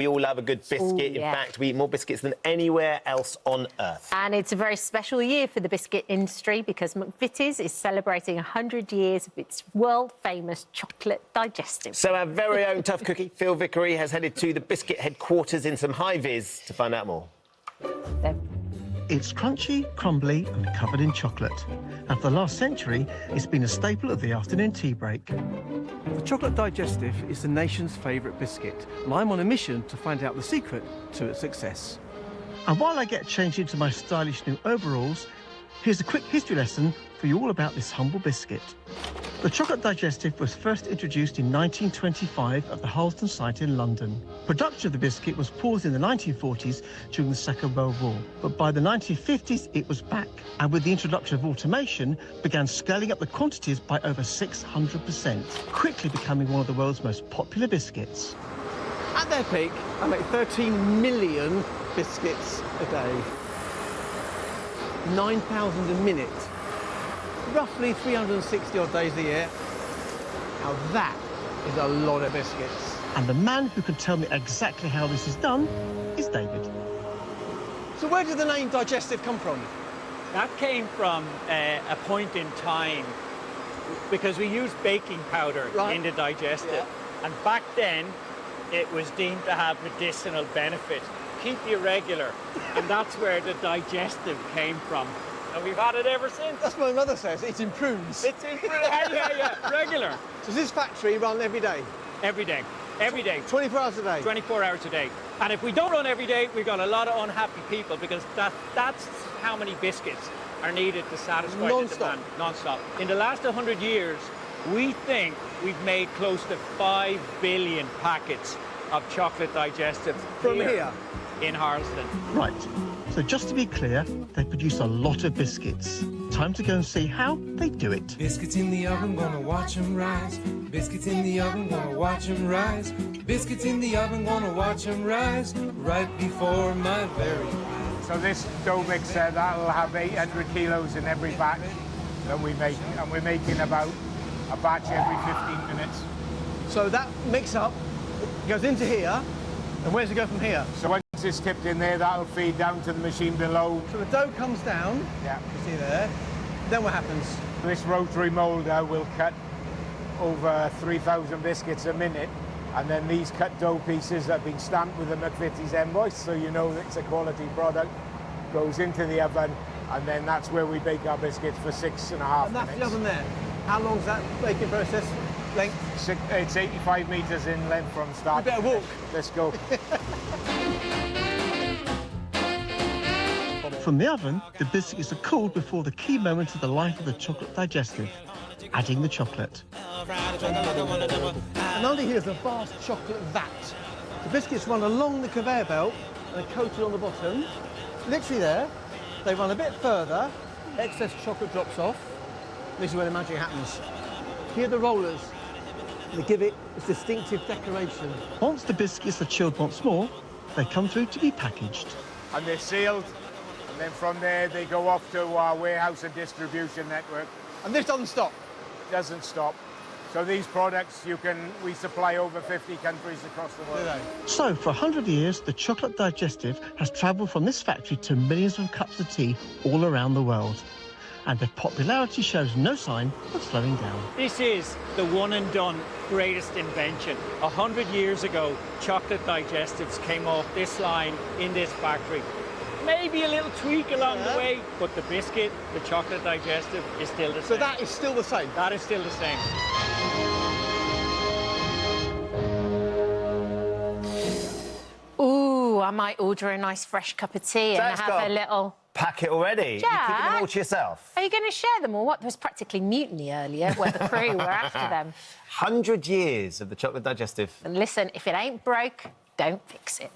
We all love a good biscuit. Ooh, In fact, we eat more biscuits than anywhere else on Earth. And it's a very special year for the biscuit industry because McVities is celebrating 100 years of its world-famous chocolate digestive. So our very own tough cookie, Phil Vickery, has headed to the biscuit headquarters in some high-vis to find out more. It's crunchy, crumbly and covered in chocolate. And for the last century, it's been a staple of the afternoon tea break. The chocolate digestive is the nation's favourite biscuit, and I'm on a mission to find out the secret to its success. And while I get changed into my stylish new overalls, here's a quick history lesson for you all about this humble biscuit. The chocolate digestive was first introduced in 1925 at the Harleston site in London. Production of the biscuit was paused in the 1940s during the Second World War, but by the 1950s it was back, and with the introduction of automation, began scaling up the quantities by over 600%, quickly becoming one of the world's most popular biscuits. At their peak, I make 13 million biscuits a day. 9,000 a minute. Roughly 360 odd days a year. Now that is a lot of biscuits. And the man who can tell me exactly how this is done is David. So where did the name digestive come from? That came from a point in time because we used baking powder in the digestive. Yeah. And back then, it was deemed to have medicinal benefit. Keep you regular. And that's where the digestive came from. And we've had it ever since. That's what my mother says, it improves. It's improved, yeah, regular. So this factory run every day? Every day, every day. 24 hours a day? 24 hours a day. And if we don't run every day, we've got a lot of unhappy people because that's how many biscuits are needed to satisfy the demand. Non-stop. In the last 100 years, we think we've made close to 5 billion packets of chocolate digestive from here in Harleston. Right. So just to be clear, they produce a lot of biscuits. Time to go and see how they do it. Biscuits in the oven, gonna watch them rise. Biscuits in the oven, gonna watch them rise. Biscuits in the oven, gonna watch them rise. Right before my very eyes. So this dough mixer, that'll have 800 kilos in every batch that we make. And we're making about a batch every 15 minutes. So that mix-up goes into here, and where does it go from here? So once it's tipped in there, that'll feed down to the machine below. So the dough comes down, you see there, then what happens? This rotary moulder will cut over 3,000 biscuits a minute, and then these cut dough pieces that have been stamped with the McVities emboss, so you know that it's a quality product, goes into the oven, and then that's where we bake our biscuits for 6.5 minutes. And that's the oven there. How long is that baking process? Length? It's 85 metres in length from start. You better walk. Let's go. From the oven, the biscuits are cooled before the key moment of the life of the chocolate digestive, adding the chocolate. And under here is a vast chocolate vat. The biscuits run along the conveyor belt and are coated on the bottom. Literally there, they run a bit further, excess chocolate drops off. This is where the magic happens. Here are the rollers. They give it its distinctive decoration. Once the biscuits are chilled once more, they come through to be packaged. And they're sealed, and then from there they go off to our warehouse and distribution network. And this doesn't stop? It doesn't stop. So these products, we supply over 50 countries across the world. So for 100 years, the chocolate digestive has travelled from this factory to millions of cups of tea all around the world. And their popularity shows no sign of slowing down. This is the one and done greatest invention. 100 years ago, chocolate digestives came off this line in this factory. Maybe a little tweak along the way, but the biscuit, the chocolate digestive, is still the same. So that is still the same? That is still the same. Ooh, I might order a nice fresh cup of tea and have a little... Packet already? Jack, you're keeping them all to yourself? Are you going to share them or what? There was practically mutiny earlier where the crew were after them. 100 years of the chocolate digestive. And listen, if it ain't broke, don't fix it.